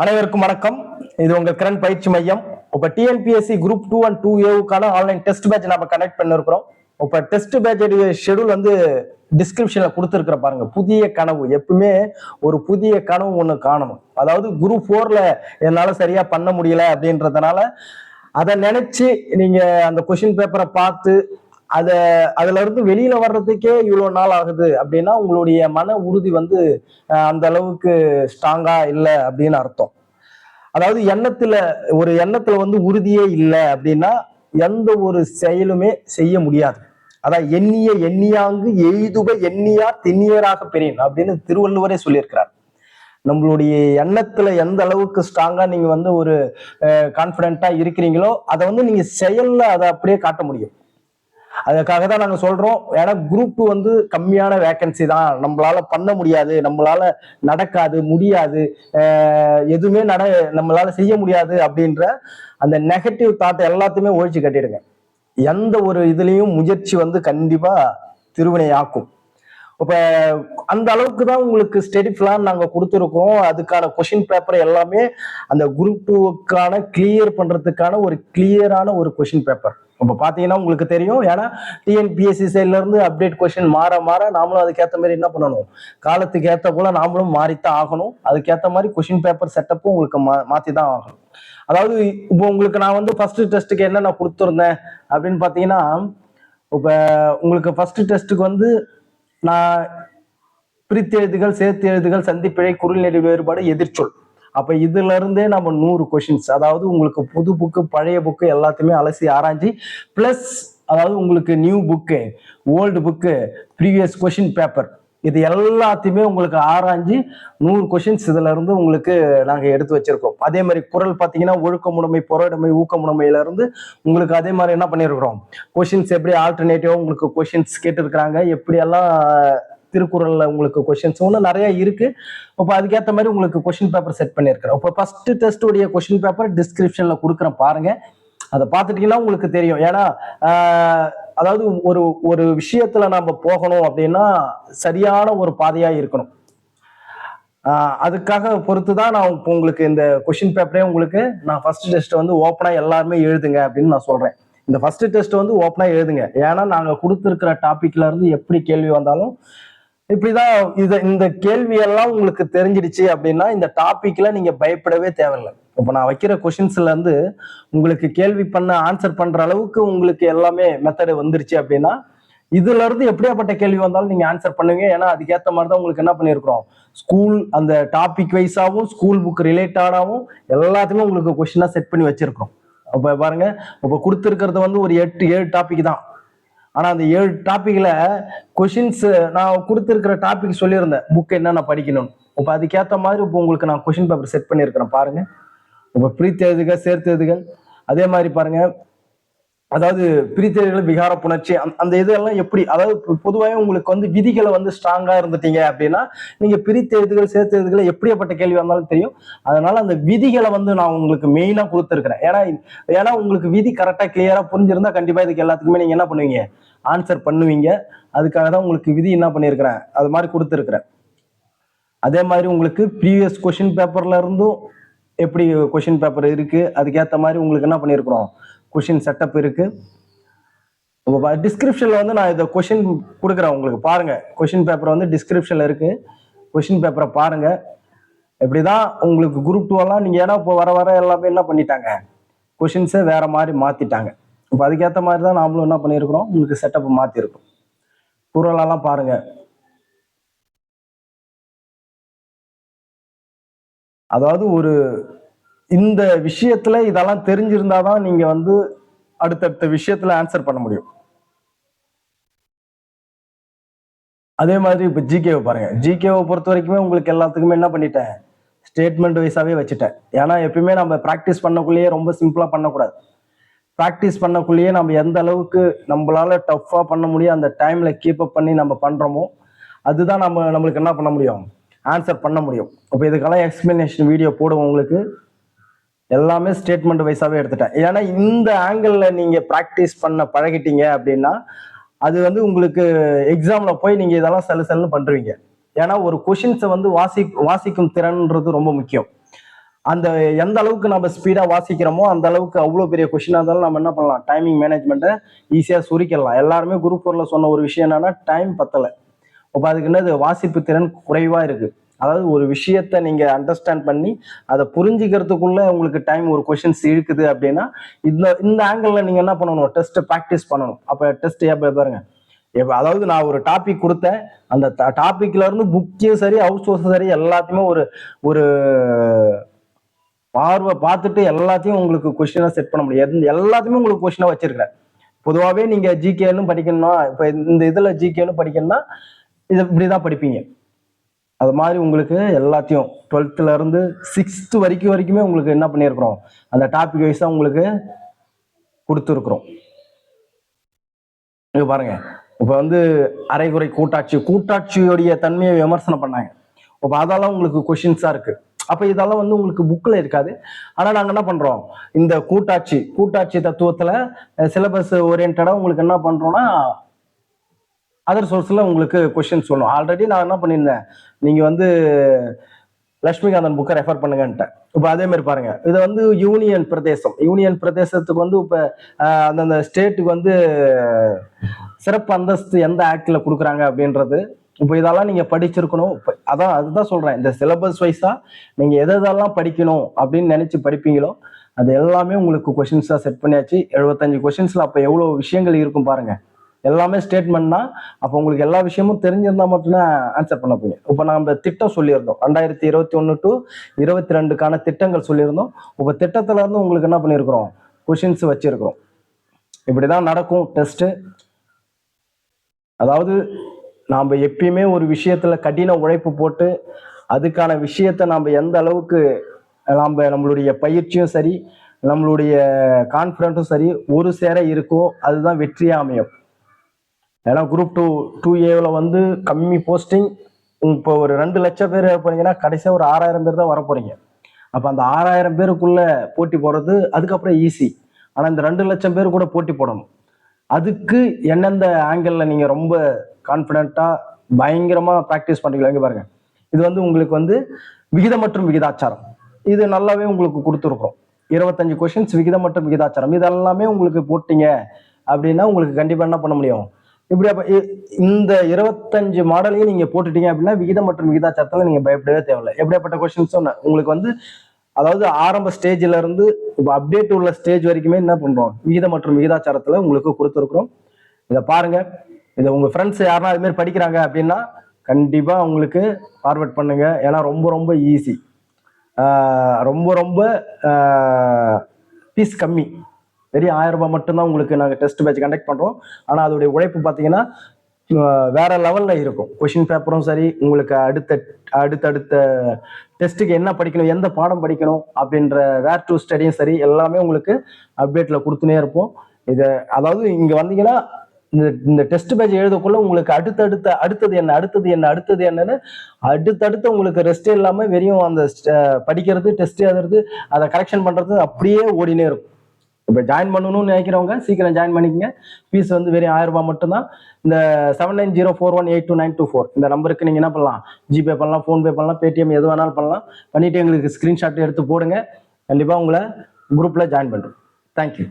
அனைவருக்கும் வணக்கம். இது உங்க கிரண் பயிற்சி மையம். இப்ப TNPSC group 2 and 2A online test batch நம்ம கனெக்ட் பண்ணிருக்கிறோம். இப்ப டெஸ்ட் பேட்ச் ஷெடியூல் டிஸ்கிரிப்ஷன்ல கொடுத்துருக்கிற பாருங்க. புதிய கனவு, எப்பவுமே ஒரு புதிய கனவு ஒண்ணு காணணும். அதாவது குரூப் 4ல என்னால சரியா பண்ண முடியல அப்படின்றதுனால அதை நினைச்சு நீங்க அந்த கொஸ்டின் பேப்பரை பார்த்து அதுல இருந்து வெளியில வர்றதுக்கே இவ்வளவு நாள் ஆகுது அப்படின்னா உங்களுடைய மன உறுதி அந்த அளவுக்கு ஸ்ட்ராங்கா இல்லை அப்படின்னு அர்த்தம். அதாவது எண்ணத்துல உறுதியே இல்லை அப்படின்னா எந்த ஒரு செயலுமே செய்ய முடியாது. அதான் எண்ணிய எண்ணியாங்கு எய்துப எண்ணியா திண்ணியராக பெரியன் அப்படின்னு திருவள்ளுவரே சொல்லியிருக்கிறார். நம்மளுடைய எண்ணத்துல எந்த அளவுக்கு ஸ்ட்ராங்கா நீங்க ஒரு கான்பிடென்ட்டா இருக்கிறீங்களோ அதை நீங்க செயல்ல அதை அப்படியே காட்ட முடியும். அதுக்காக தான் நாங்க சொல்றோம். ஏன்னா குரூப் 2 கம்மியான வேகன்சி தான், நம்மளால பண்ண முடியாது, நம்மளால நடக்காது, முடியாது, எதுவுமே நம்மளால செய்ய முடியாது அப்படின்ற அந்த நெகட்டிவ் தாட் எல்லாத்தையுமே ஒழிச்சு கட்டிடுங்க. எந்த ஒரு இதுலயும் முயற்சி கண்டிப்பா திருவினை ஆக்கும். இப்ப அந்த அளவுக்கு தான் உங்களுக்கு ஸ்டடி பிளான் நாங்க கொடுத்துருக்கோம். அதுக்கான கொஸ்டின் பேப்பர் எல்லாமே அந்த குரூப் 2க்கான கிளியர் பண்றதுக்கான ஒரு கிளியரான ஒரு கொஸ்டின் பேப்பர். இப்ப பாத்தீங்கன்னா உங்களுக்கு தெரியும். ஏன்னா டிஎன்பிஎஸ்சி சைட்ல இருந்து அப்டேட் கொஸ்டின் மாற நாமளும் அதுக்கேற்ற மாதிரி என்ன பண்ணணும், காலத்துக்கு ஏற்ற போல நாமளும் மாறித்தான் ஆகணும். அதுக்கேற்ற மாதிரி கொஸ்டின் பேப்பர் செட்டப்பும் உங்களுக்கு மாத்தி தான் ஆகணும். அதாவது இப்போ உங்களுக்கு நான் ஃபர்ஸ்ட் டெஸ்ட்டுக்கு என்ன நான் கொடுத்துருந்தேன் அப்படின்னு பாத்தீங்கன்னா, இப்ப உங்களுக்கு ஃபர்ஸ்ட் டெஸ்ட்டுக்கு நான் பிரித்து எழுதுகள், சேர்த்து எழுதுகள், சந்திப்பிழை, குறுநெறி வேறுபாடு, எதிர்ச்சொல், அப்ப இதுல இருந்தே நம்ம 100 கொஸ்டின்ஸ், அதாவது உங்களுக்கு புது புக்கு பழைய புக்கு எல்லாத்தையுமே அலசி ஆராய்ச்சி பிளஸ் அதாவது உங்களுக்கு new book, old book, previous question paper, இது எல்லாத்தையுமே உங்களுக்கு ஆராய்ஞ்சி 100 கொஸ்டின்ஸ் இதுல இருந்து உங்களுக்கு நாங்க எடுத்து வச்சிருக்கோம். அதே மாதிரி குறள் பாத்தீங்கன்னா ஒழுக்கமுடைமை, பொருளுடைமை, ஊக்கமுடைமையில இருந்து உங்களுக்கு அதே மாதிரி என்ன பண்ணிருக்கிறோம், கொஸ்டின்ஸ் எப்படி ஆல்டர்னேட்டிவா உங்களுக்கு கொஸ்டின்ஸ் கேட்டிருக்கிறாங்க, எப்படி எல்லாம் திருக்குறள்ல உங்களுக்கு கொஸ்டின்ஸ் நிறைய இருக்கு. இப்போ அதுக்கேற்ற மாதிரி உங்களுக்கு கொஸ்டின் பேப்பர் செட் பண்ணியிருக்கிறேன். இப்போ ஃபர்ஸ்ட் டெஸ்ட் உடைய கொஸ்டின் பேப்பர் டிஸ்கிரிப்ஷன்ல கொடுக்குறேன் பாருங்க. அதை பார்த்துட்டீங்கன்னா உங்களுக்கு தெரியும். ஏன்னா அதாவது ஒரு விஷயத்துல நாம போகணும் அப்படின்னா சரியான ஒரு பாதையா இருக்கணும். அதுக்காக பொறுத்துதான் நான் இப்போ உங்களுக்கு இந்த கொஸ்டின் பேப்பரே உங்களுக்கு நான் ஃபர்ஸ்ட் டெஸ்ட் ஓப்பனா எல்லாருமே எழுதுங்க அப்படின்னு நான் சொல்றேன். இந்த ஃபர்ஸ்ட் டெஸ்ட் ஓப்பனா எழுதுங்க. ஏன்னா நாங்க கொடுத்துருக்கிற டாபிக்ல இருந்து எப்படி கேள்வி வந்தாலும் இப்படிதான் இந்த கேள்வி எல்லாம் உங்களுக்கு தெரிஞ்சிடுச்சு அப்படின்னா இந்த டாபிக்ல நீங்க பயப்படவே தேவையில்லை. இப்ப நான் வைக்கிற கொஸ்டின்ஸ்ல இருந்து உங்களுக்கு கேள்வி பண்ண ஆன்சர் பண்ற அளவுக்கு உங்களுக்கு எல்லாமே மெத்தடு வந்துருச்சு அப்படின்னா இதுல இருந்து எப்படியாப்பட்ட கேள்வி வந்தாலும் நீங்க ஆன்சர் பண்ணுவீங்க. ஏன்னா அதுக்கேற்ற மாதிரிதான் உங்களுக்கு என்ன பண்ணிருக்கிறோம், ஸ்கூல் அந்த டாபிக் வைஸாவும் ஸ்கூல் புக் ரிலேட்டடாவும் எல்லாத்தையுமே உங்களுக்கு கொஸ்டினா செட் பண்ணி வச்சிருக்கிறோம். அப்ப பாருங்க, இப்ப கொடுத்துருக்கிறது ஒரு 8-7 டாபிக் தான். ஆனா அந்த 7 டாபிக்ல கொஸ்டின்ஸ் நான் கொடுத்துருக்கிற டாபிக் சொல்லியிருந்தேன் புக் என்னென்ன படிக்கணும். இப்ப அதுக்கேற்ற மாதிரி இப்போ உங்களுக்கு நான் கொஸ்டின் பேப்பர் செட் பண்ணியிருக்கிறேன் பாருங்க. இப்ப பிரித்து எழுதுகள், சேர்த்து எழுதுகள், அதே மாதிரி பாருங்க, அதாவது பிரித்தெழுதுகள், விகார புணர்ச்சி, அந்த இதெல்லாம் எப்படி, அதாவது பொதுவாக உங்களுக்கு விதிகளை ஸ்ட்ராங்கா இருந்துட்டீங்க அப்படின்னா நீங்க பிரித்து எழுதுகள், சேர்த்து எழுதுகளை எப்படியாப்பட்ட கேள்வி வந்தாலும் தெரியும். அதனால அந்த விதிகளை நான் உங்களுக்கு மெயினா கொடுத்துருக்கிறேன். ஏன்னா உங்களுக்கு விதி கரெக்டா கிளியரா புரிஞ்சிருந்தா கண்டிப்பா இதுக்கு எல்லாத்துக்குமே நீங்க என்ன பண்ணுவீங்க, ஆன்சர் பண்ணுவீங்க. அதுக்காக தான் உங்களுக்கு விதி என்ன பண்ணியிருக்கிறேன், அது மாதிரி கொடுத்துருக்கிறேன். அதே மாதிரி உங்களுக்கு ப்ரீவியஸ் கொஸ்டின் பேப்பர்ல இருந்தும் எப்படி கொஸ்டின் பேப்பர் இருக்கு, அதுக்கேற்ற மாதிரி உங்களுக்கு என்ன பண்ணியிருக்கிறோம், கொஸ்டின் செட்டப் இருக்கு. டிஸ்கிரிப்ஷன்ல நான் இதை கொஸ்டின் கொடுக்குறேன் உங்களுக்கு பாருங்க. கொஸ்டின் பேப்பர் டிஸ்கிரிப்ஷன்ல இருக்கு. கொஸ்டின் பேப்பரை பாருங்க. இப்படிதான் உங்களுக்கு குரூப் 2 எல்லாம் நீங்க ஏன்னா இப்போ வர எல்லாமே என்ன பண்ணிட்டாங்க, கொஸ்டின்ஸை வேற மாதிரி மாத்திட்டாங்க. இப்போ அதுக்கேற்ற மாதிரி தான் நாமளும் என்ன பண்ணியிருக்கிறோம், உங்களுக்கு செட்டப் மாத்திருக்கோம். குறளெல்லாம் பாருங்க. அதாவது இந்த விஷயத்துல இதெல்லாம் தெரிஞ்சிருந்தாதான் நீங்க அடுத்தடுத்த விஷயத்துல ஆன்சர் பண்ண முடியும். அதே மாதிரி இப்ப ஜிகேவை பாருங்க. ஜிகேவை பொறுத்த வரைக்குமே உங்களுக்கு எல்லாத்துக்குமே என்ன பண்ணிட்டேன், ஸ்டேட்மெண்ட் வைஸாவே வச்சுட்டேன். ஏன்னா எப்பயுமே நம்ம ப்ராக்டிஸ் பண்ணக்குள்ளேயே ரொம்ப சிம்பிளா பண்ணக்கூடாது. ப்ராக்டிஸ் பண்ணக்குள்ளேயே நம்ம எந்த அளவுக்கு நம்மளால டஃப்பா பண்ண முடியும், அந்த டைம்ல கீப் அப் பண்ணி நம்ம பண்றோமோ அதுதான் நம்மளுக்கு என்ன பண்ண முடியும், ஆன்சர் பண்ண முடியும். இப்போ இதுக்கெல்லாம் எக்ஸ்பிளனேஷன் வீடியோ போடுவோம். உங்களுக்கு எல்லாமே ஸ்டேட்மெண்ட் வைஸாவே எடுத்துட்டேன். ஏன்னா இந்த ஆங்கிள் நீங்க ப்ராக்டிஸ் பண்ண பழகிட்டீங்க அப்படின்னா அது உங்களுக்கு எக்ஸாம்ல போய் நீங்க இதெல்லாம் சல்லுன்னு பண்றீங்க. ஏன்னா ஒரு கொஷின்ஸை வாசிக்கும் திறன்ன்றது ரொம்ப முக்கியம். அந்த எந்த அளவுக்கு நம்ம ஸ்பீடா வாசிக்கிறோமோ அந்த அளவுக்கு அவ்வளவு பெரிய கொஸ்டினா இருந்தாலும் நம்ம என்ன பண்ணலாம், டைமிங் மேனேஜ்மெண்ட்டை ஈஸியா சுருக்கிடலாம். எல்லாருமே குரூப் 4ல சொன்ன ஒரு விஷயம் என்னன்னா டைம் பத்தல. அப்ப அதுக்கு என்னது, வாசிப்பு திறன் குறைவா இருக்கு. அதாவது ஒரு விஷயத்த நீங்க அண்டர்ஸ்டாண்ட் பண்ணி அதை புரிஞ்சுக்கிறதுக்குள்ள உங்களுக்கு டைம் ஒரு கொஸ்டின்ஸ் இழுக்குது அப்படின்னா இந்த இந்த ஆங்கிள் நீங்க என்ன பண்ணணும், டெஸ்ட் ப்ராக்டிஸ் பண்ணணும். அப்ப டெஸ்ட் பாருங்க, அதாவது நான் ஒரு டாபிக் கொடுத்தேன், அந்த டாபிக்ல இருந்து புக்கையும் சரி ஹவுஸ் சோர்ஸும் சரி எல்லாத்தையுமே ஒரு ஒரு பார்வை பார்த்துட்டு எல்லாத்தையும் உங்களுக்கு கொஸ்டினா செட் பண்ண முடியாது. எல்லாத்தையுமே உங்களுக்கு கொஸ்டினா வச்சிருக்கிறேன். பொதுவாகவே நீங்க ஜிகேன்னு படிக்கணும்னா, இப்ப இந்த இதுல ஜிகேன்னு படிக்கணும்னா இது இப்படிதான் படிப்பீங்க. அது மாதிரி உங்களுக்கு எல்லாத்தையும் 12th இருந்து 6th வரைக்குமே உங்களுக்கு என்ன பண்ணியிருக்கிறோம், அந்த டாபிக் வைஸா உங்களுக்கு கொடுத்துருக்குறோம். இது பாருங்க, இப்ப வந்து அரைகுறை கூட்டாட்சியோடைய தன்மையை விமர்சனம் பண்ணாங்க. இப்ப அதெல்லாம் உங்களுக்கு கொஸ்டின்ஸா இருக்கு. அப்ப இதெல்லாம் வந்து உங்களுக்கு புக்ல இருக்காது. ஆனா நாங்க என்ன பண்றோம், இந்த கூட்டாட்சி தத்துவத்துல சிலபஸ் ஓரியன்டா உங்களுக்கு என்ன பண்றோம்னா அதர் சோர்ஸ்ல உங்களுக்கு கொஸ்டின் சொல்லணும். ஆல்ரெடி நான் என்ன பண்ணியிருந்தேன், நீங்க வந்து லட்சுமிகாந்தன் புக்கை ரெஃபர் பண்ணுங்கன்ட்டேன். இப்ப அதே மாதிரி பாருங்க, இது வந்து யூனியன் பிரதேசத்துக்கு வந்து இப்ப அந்தந்த ஸ்டேட்டுக்கு வந்து சிறப்பு அந்தஸ்து எந்த ஆக்ட்ல கொடுக்குறாங்க அப்படின்றது இப்போ இதெல்லாம் நீங்க படிச்சிருக்கணும். அதுதான் சொல்றேன், இந்த சிலபஸ் வைஸா நீங்க எதெல்லாம் படிக்கணும் அப்படின்னு நினைச்சு படிப்பீங்களோ அது எல்லாமே உங்களுக்கு கொஸ்டின்ஸா செட் பண்ணியாச்சு. 75 கொஸ்டின்ஸ்ல அப்ப எவ்வளவு விஷயங்கள் இருக்கும் பாருங்க. எல்லாமே ஸ்டேட்மெண்ட்னா அப்போ உங்களுக்கு எல்லா விஷயமும் தெரிஞ்சிருந்தா மட்டும்தான் ஆன்சர் பண்ண போறீங்க. இப்போ நம்ம திட்டம் சொல்லியிருந்தோம், 2021 to 22க்கான திட்டங்கள் சொல்லியிருந்தோம். இப்போ திட்டத்துல இருந்து உங்களுக்கு என்ன பண்ணியிருக்கிறோம், கொஸ்டின்ஸ் வச்சிருக்கிறோம். இப்படிதான் நடக்கும் டெஸ்ட். அதாவது நாம எப்பயுமே ஒரு விஷயத்துல கடின உழைப்பு போட்டு அதுக்கான விஷயத்த நாம எந்த அளவுக்கு நம்மளுடைய பயிற்சியும் சரி நம்மளுடைய கான்பிடன்ஸும் சரி ஒரு சேர இருக்கோ அதுதான் வெற்றியா அமையும். ஏன்னா குரூப் 2A வந்து கம்மி போஸ்டிங். இப்போ ஒரு 2 லட்சம் பேர் போனீங்கன்னா கடைசியா ஒரு 6000 பேர் தான் வர போறீங்க. அப்ப அந்த 6000 பேருக்குள்ள போட்டி போடுறது அதுக்கப்புறம் ஈஸி. ஆனா இந்த 2 லட்சம் பேர் கூட போட்டி போடணும். அதுக்கு எந்தெந்த ஆங்கிள் நீங்க ரொம்ப கான்பிடண்டா பயங்கரமா பிராக்டிஸ் பண்றீங்களா, இங்க பாருங்க. இது வந்து உங்களுக்கு வந்து விகிதம் மற்றும் விகிதாச்சாரம், இது நல்லாவே உங்களுக்கு கொடுத்துருக்கோம். 25 கொஸ்டின்ஸ் விகிதம் மற்றும் விகிதாச்சாரம் இதெல்லாமே உங்களுக்கு போட்டீங்க அப்படின்னா உங்களுக்கு கண்டிப்பா என்ன பண்ண முடியும். இப்படி இந்த 25 மாடலையும் நீங்க போட்டுட்டீங்க அப்படின்னா விகிதம் மற்றும் விகிதாச்சாரத்துல நீங்க பயப்படவே தேவையில்லை. எப்படியாப்பட்ட கொஸ்டின்ஸும் உங்களுக்கு வந்து அதாவது ஆரம்ப ஸ்டேஜ்ல இருந்து இப்போ அப்டேட் உள்ள ஸ்டேஜ் வரைக்குமே என்ன பண்றோம், விகிதம் மற்றும் விகிதாச்சாரத்துல உங்களுக்கு கொடுத்துருக்குறோம். இதை பாருங்க. இதை உங்க ஃப்ரெண்ட்ஸ் யாருன்னா அது மாதிரி படிக்கிறாங்க அப்படின்னா கண்டிப்பா உங்களுக்கு ஃபார்வர்ட் பண்ணுங்க. ஏன்னா ரொம்ப ரொம்ப ஈஸி, ரொம்ப ஃபீஸ் கம்மி. வெறும் 1000 ரூபாய் மட்டும்தான் உங்களுக்கு நாங்கள் டெஸ்ட் பேட்ச் கண்டக்ட் பண்றோம். ஆனா அதோடைய உழைப்பு பார்த்தீங்கன்னா வேற லெவல்ல இருக்கும். கொஸ்டின் பேப்பரும் சரி, உங்களுக்கு அடுத்தடுத்த டெஸ்ட்டுக்கு என்ன படிக்கணும், எந்த பாடம் படிக்கணும் அப்படின்ற வேர் டு ஸ்டடியும் சரி எல்லாமே உங்களுக்கு அப்டேட்ல கொடுத்துனே இருப்போம். இதை அதாவது இங்க வந்தீங்கன்னா இந்த டெஸ்ட் பேட்ச் எழுதக்குள்ள உங்களுக்கு அடுத்தது என்னன்னு அடுத்தடுத்து உங்களுக்கு ரெஸ்டே இல்லாம வெறும் அந்த படிக்கிறது, டெஸ்ட் எழுதுறது, அதை கரெக்ஷன் பண்றது அப்படியே ஓடினே இருக்கும். இப்போ ஜாயின் பண்ணணும்னு நினைக்கிறவங்க சீக்கிரம் ஜாயின் பண்ணிக்கங்க. ஃபீஸ் வந்து வெறும் 1000 ரூபாய் மட்டும்தான். இந்த 7904182924 இந்த நம்பருக்கு நீங்க என்ன பண்ணலாம், ஜிபே பண்ணலாம், ஃபோன்பே பண்ணலாம், பேடிஎம் எது வேணாலும் பண்ணலாம். பண்ணிட்டு எங்களுக்கு ஸ்கிரீன்ஷாட் எடுத்து போடுங்க. கண்டிப்பா உங்களை குரூப்ல ஜாயின் பண்ணுறோம். தேங்க்யூ.